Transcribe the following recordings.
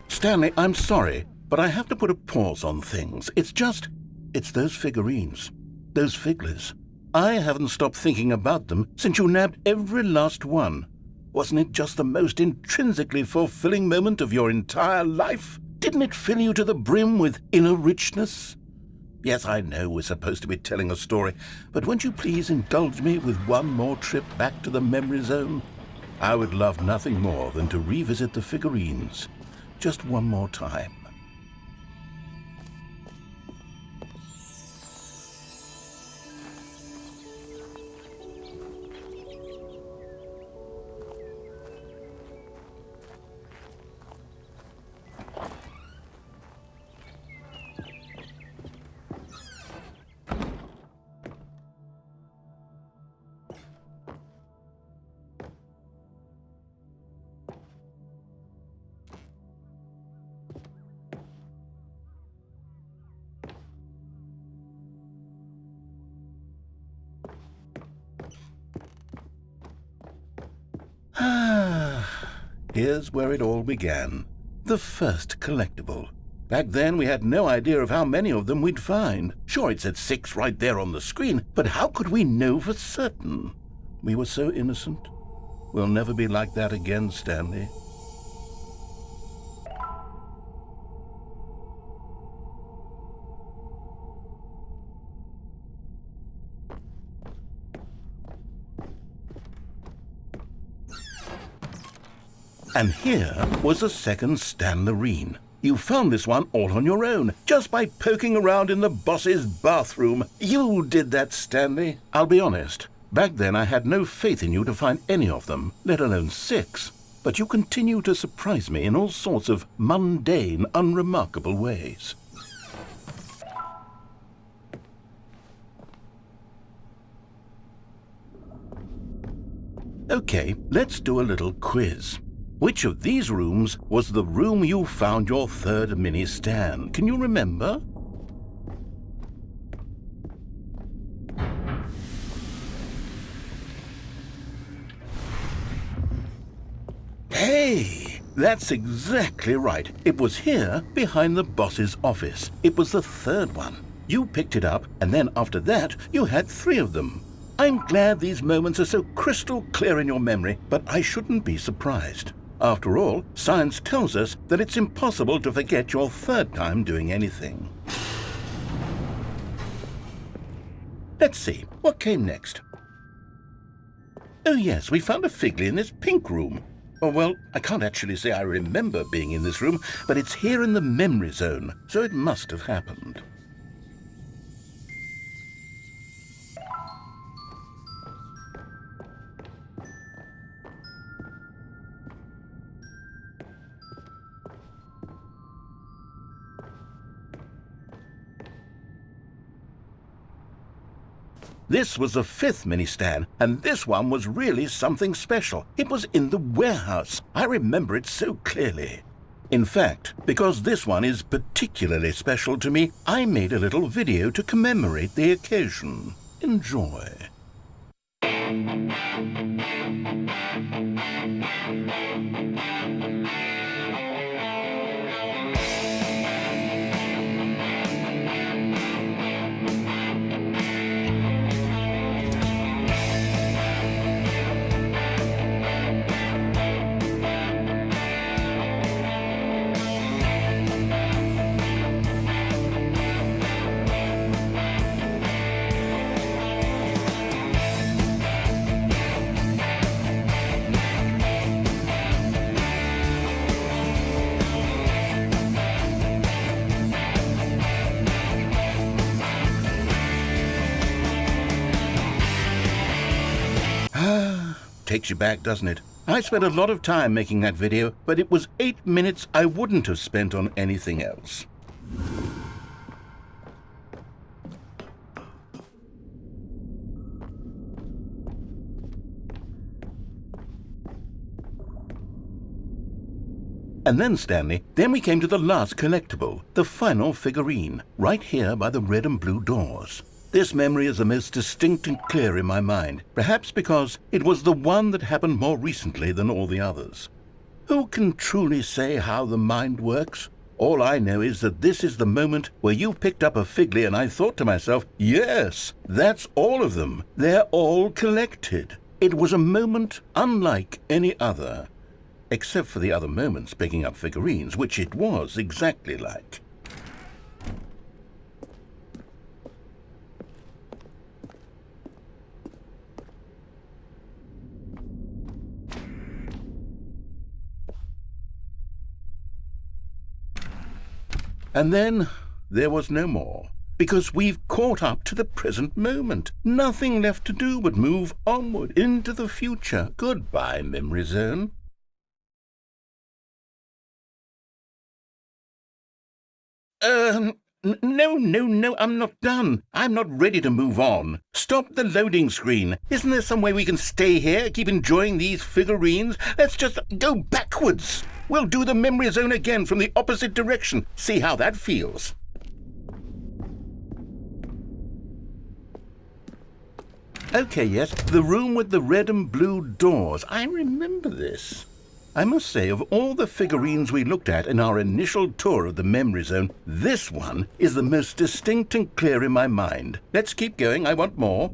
Stanley, I'm sorry, but I have to put a pause on things. It's those figurines, those figglers. I haven't stopped thinking about them since you nabbed every last one. Wasn't it just the most intrinsically fulfilling moment of your entire life? Didn't it fill you to the brim with inner richness? Yes, I know we're supposed to be telling a story, but won't you please indulge me with one more trip back to the memory zone? I would love nothing more than to revisit the figurines. Just one more time. Here's where it all began. The first collectible. Back then, we had no idea of how many of them we'd find. Sure, it said 6 right there on the screen, but how could we know for certain? We were so innocent. We'll never be like that again, Stanley. And here was the second Stanlerine. You found this one all on your own, just by poking around in the boss's bathroom. You did that, Stanley. I'll be honest, back then I had no faith in you to find any of them, let alone 6. But you continue to surprise me in all sorts of mundane, unremarkable ways. Okay, let's do a little quiz. Which of these rooms was the room you found your third mini Stan? Can you remember? Hey, that's exactly right. It was here behind the boss's office. It was the third one. You picked it up, and then after that, you had 3 of them. I'm glad these moments are so crystal clear in your memory, but I shouldn't be surprised. After all, science tells us that it's impossible to forget your third time doing anything. Let's see, what came next? Oh yes, we found a Figley in this pink room. Oh well, I can't actually say I remember being in this room, but it's here in the memory zone, so it must have happened. This was the 5th mini Stan, and this one was really something special. It was in the warehouse. I remember it so clearly. In fact, because this one is particularly special to me, I made a little video to commemorate the occasion. Enjoy. Takes you back, doesn't it? I spent a lot of time making that video, but it was 8 minutes I wouldn't have spent on anything else. And then, Stanley, then we came to the last collectible, the final figurine, right here by the red and blue doors. This memory is the most distinct and clear in my mind, perhaps because it was the one that happened more recently than all the others. Who can truly say how the mind works? All I know is that this is the moment where you picked up a Figley and I thought to myself, yes, that's all of them. They're all collected. It was a moment unlike any other, except for the other moments picking up figurines, which it was exactly like. And then there was no more, because we've caught up to the present moment. Nothing left to do but move onward into the future. Goodbye, Memory Zone. No, I'm not done. I'm not ready to move on. Stop the loading screen. Isn't there some way we can stay here, keep enjoying these figurines? Let's just go backwards. We'll do the Memory Zone again from the opposite direction. See how that feels. Okay, yes, the room with the red and blue doors. I remember this. I must say, of all the figurines we looked at in our initial tour of the Memory Zone, this one is the most distinct and clear in my mind. Let's keep going. I want more.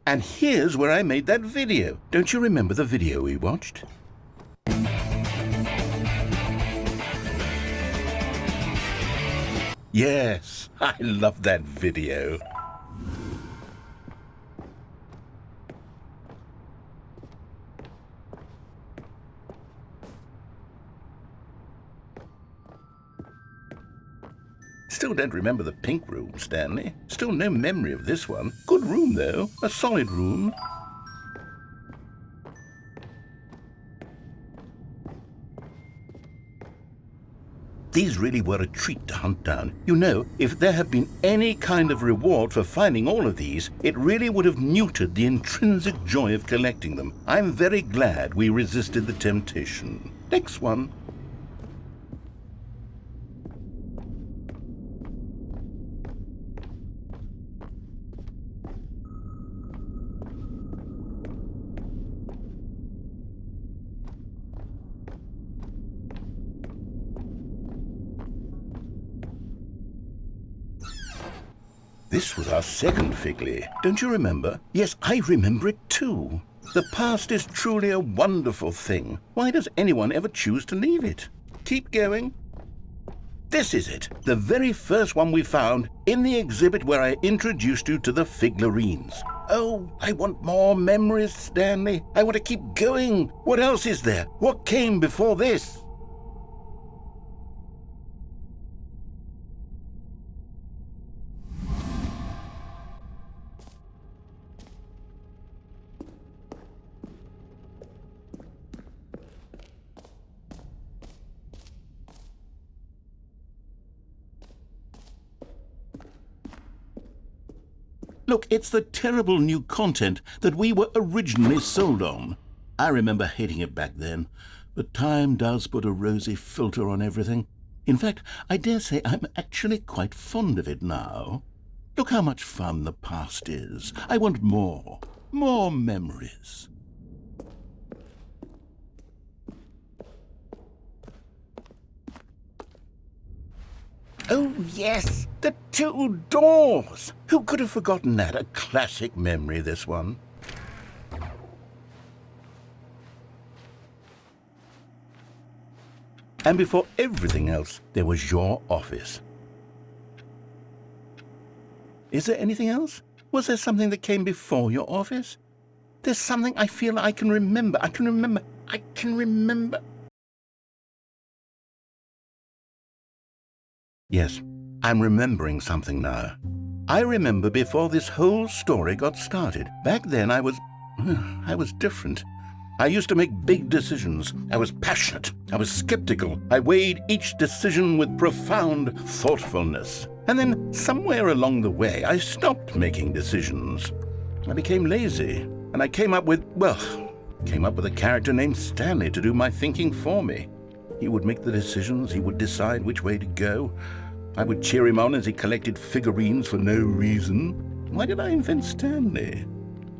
And here's where I made that video. Don't you remember the video we watched? Yes, I love that video. Still don't remember the pink room, Stanley. Still no memory of this one. Good room, though. A solid room. These really were a treat to hunt down. You know, if there had been any kind of reward for finding all of these, it really would have neutered the intrinsic joy of collecting them. I'm very glad we resisted the temptation. Next one. This was our second Figley. Don't you remember? Yes, I remember it too. The past is truly a wonderful thing. Why does anyone ever choose to leave it? Keep going. This is it, the very first one we found in the exhibit where I introduced you to the figurines. Oh, I want more memories, Stanley. I want to keep going. What else is there? What came before this? Look, it's the terrible new content that we were originally sold on. I remember hating it back then, but time does put a rosy filter on everything. In fact, I dare say I'm actually quite fond of it now. Look how much fun the past is. I want more memories. Oh, yes, the two doors. Who could have forgotten that? A classic memory, this one. And before everything else, there was your office. Is there anything else? Was there something that came before your office? There's something I feel I can remember. I can remember. Yes, I'm remembering something now. I remember before this whole story got started. Back then I was different. I used to make big decisions. I was passionate. I was skeptical. I weighed each decision with profound thoughtfulness. And then somewhere along the way, I stopped making decisions. I became lazy, and I came up with a character named Stanley to do my thinking for me. He would make the decisions, he would decide which way to go. I would cheer him on as he collected figurines for no reason. Why did I invent Stanley?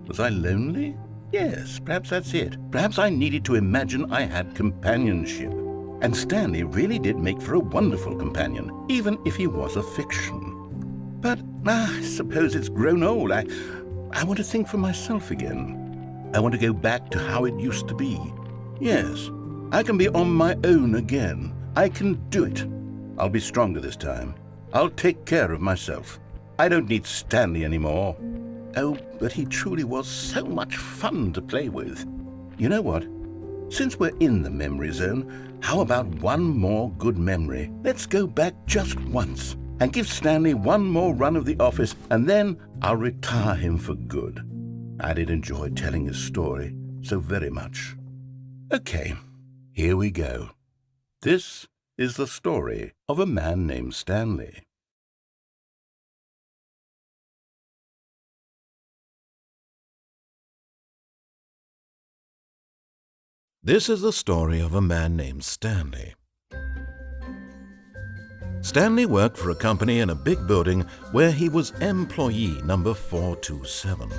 Was I lonely? Yes, perhaps that's it. Perhaps I needed to imagine I had companionship. And Stanley really did make for a wonderful companion, even if he was a fiction. But I suppose it's grown old. I want to think for myself again. I want to go back to how it used to be. Yes, I can be on my own again. I can do it. I'll be stronger this time. I'll take care of myself. I don't need Stanley anymore. Oh, but he truly was so much fun to play with. You know what? Since we're in the memory zone, how about one more good memory? Let's go back just once and give Stanley one more run of the office, and then I'll retire him for good. I did enjoy telling his story so very much. Okay, here we go. This is the story of a man named Stanley. This is the story of a man named Stanley. Stanley worked for a company in a big building where he was employee number 427.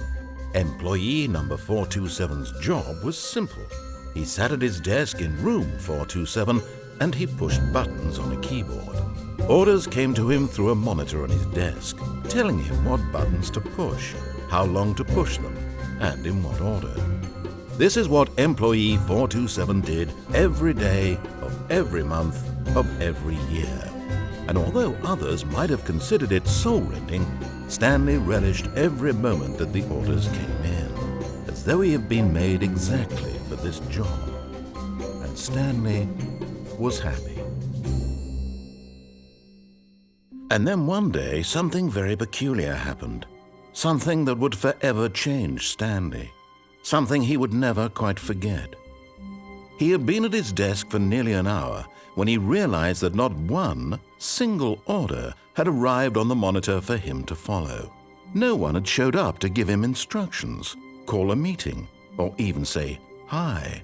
Employee number 427's job was simple. He sat at his desk in room 427 and he pushed buttons on a keyboard. Orders came to him through a monitor on his desk, telling him what buttons to push, how long to push them, and in what order. This is what employee 427 did every day of every month of every year. And although others might have considered it soul-rending, Stanley relished every moment that the orders came in, as though he had been made exactly for this job. And Stanley was happy. And then one day, something very peculiar happened. Something that would forever change Stanley. Something he would never quite forget. He had been at his desk for nearly an hour when he realized that not one single order had arrived on the monitor for him to follow. No one had showed up to give him instructions, call a meeting, or even say hi.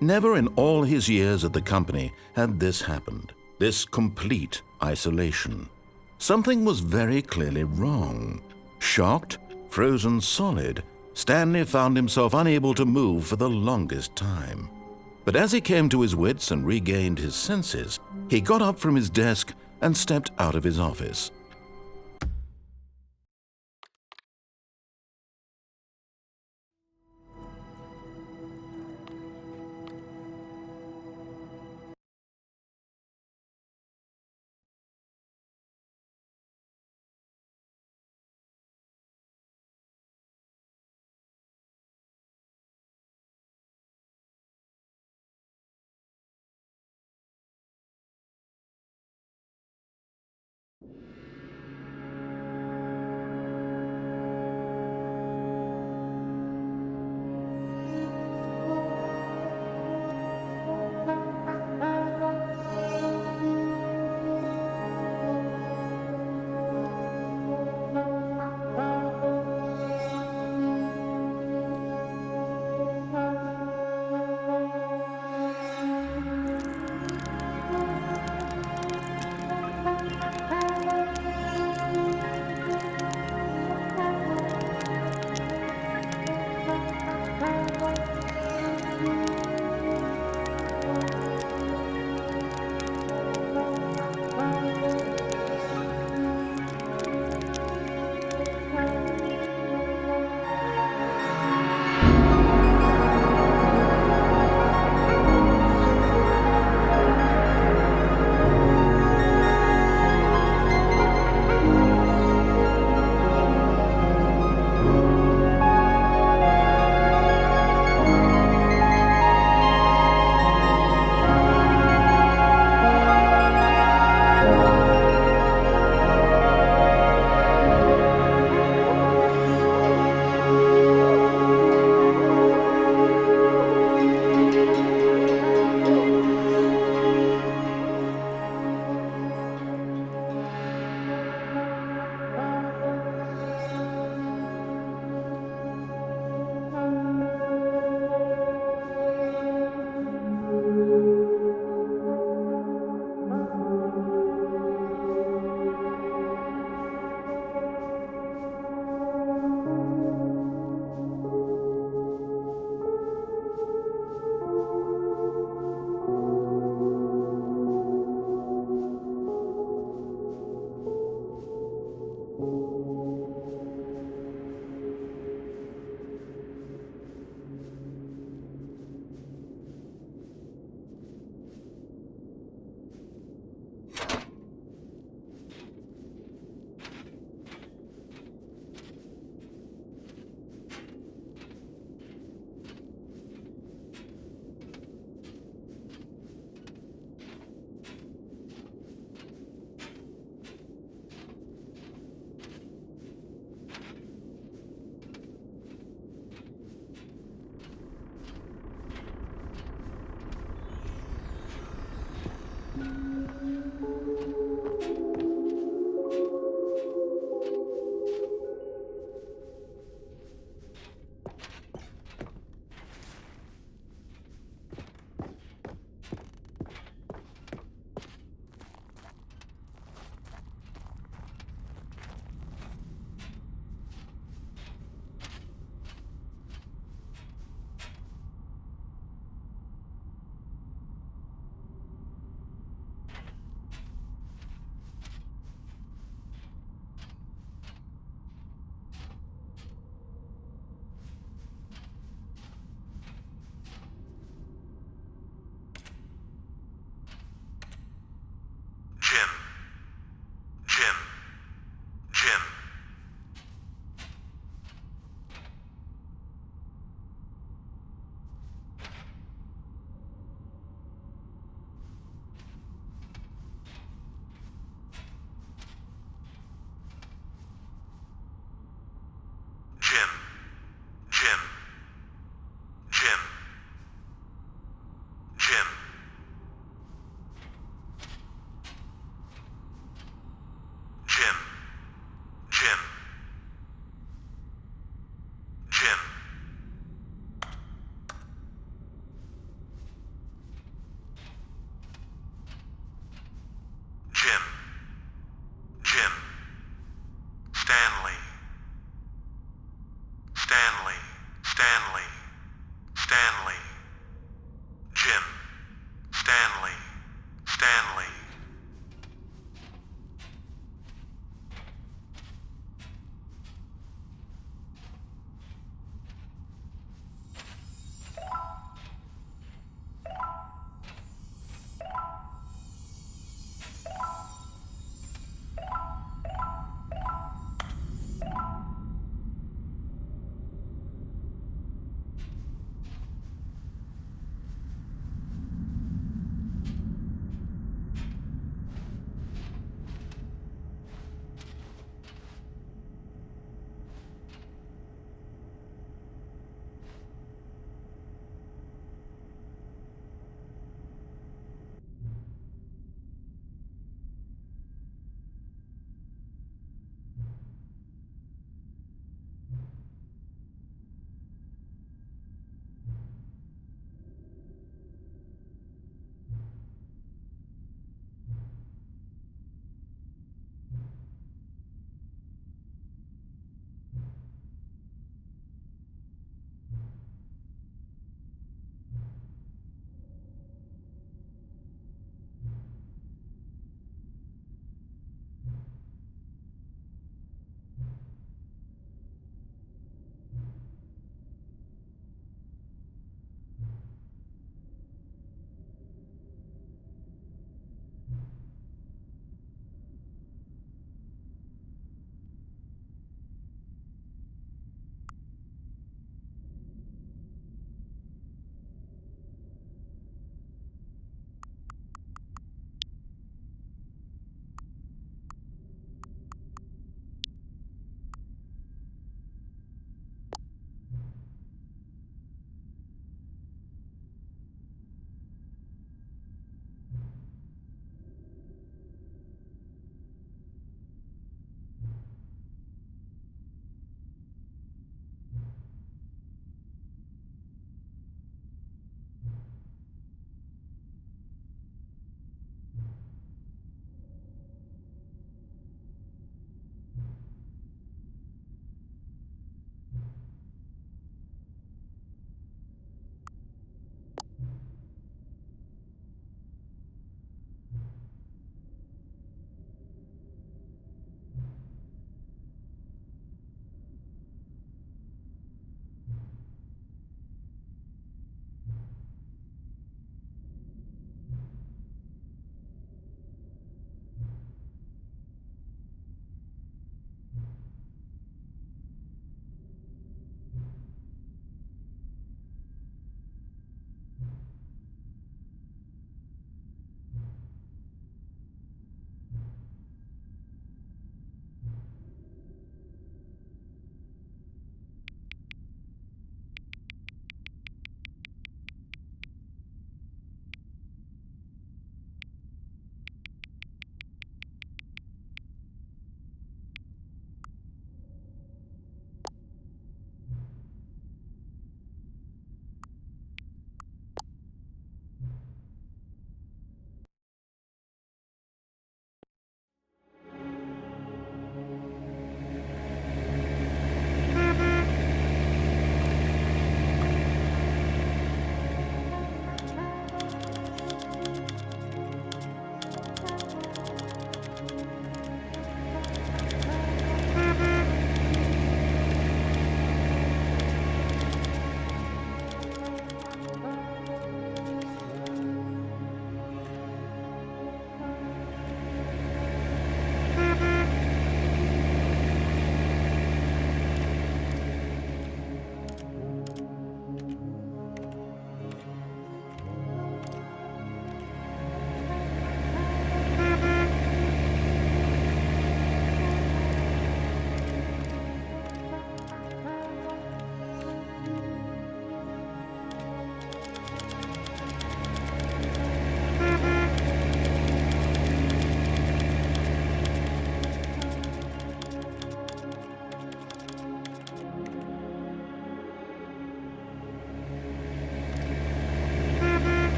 Never in all his years at the company had this happened, this complete isolation. Something was very clearly wrong. Shocked, frozen solid, Stanley found himself unable to move for the longest time. But as he came to his wits and regained his senses, he got up from his desk and stepped out of his office.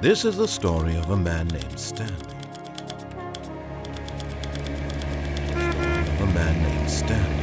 This is the story of a man named Stanley. Of a man named Stanley.